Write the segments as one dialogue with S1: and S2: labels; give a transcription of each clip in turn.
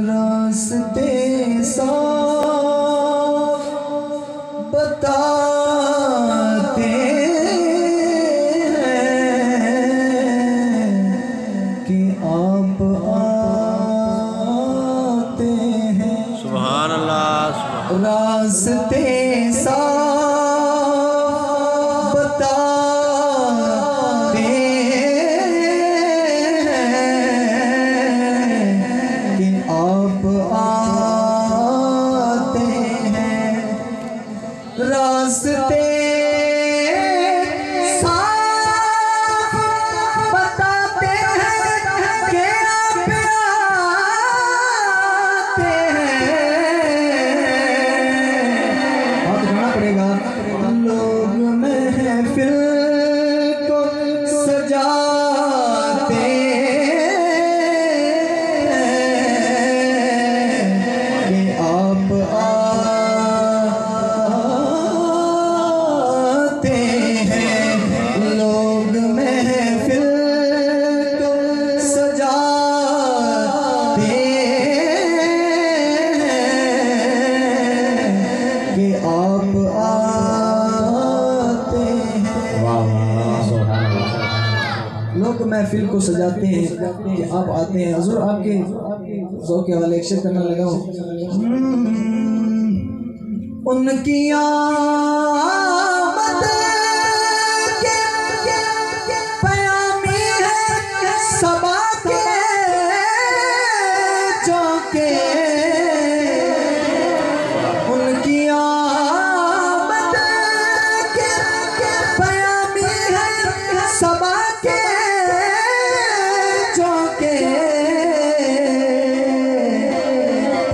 S1: रास्ते साफ बताते हैं कि आप आते हैं।
S2: सुभान अल्लाह।
S1: रास्ते साफ बताते हैं कि आप आते हैं। रास्ते साफ बताते हैं कि आप आते हैं। लोग महफिल को सजाते हैं कि आप आते हैं। लोग महफिल को सजाते हैं कि आप लोग महफिल को सजाते हैं कि आप आते हैं। हुजूर आपके ज़ौक़ के हवाले एक शेर करना लगा हूँ। उनकी आमद के पयामी है सबा के झोंके। उनकी आमद के पयामी है सबा के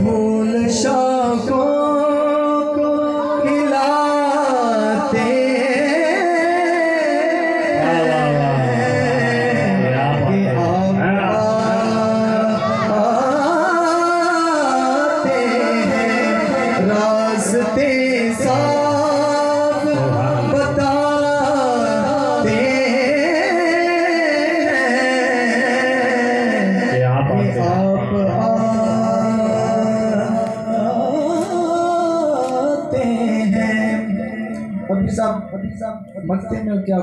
S1: फूल शाखों को हिलाते कि आप आते हैं। रास्ते साफ बताते हैं कि आप आते हैं। अभी साहब मक्ते में क्या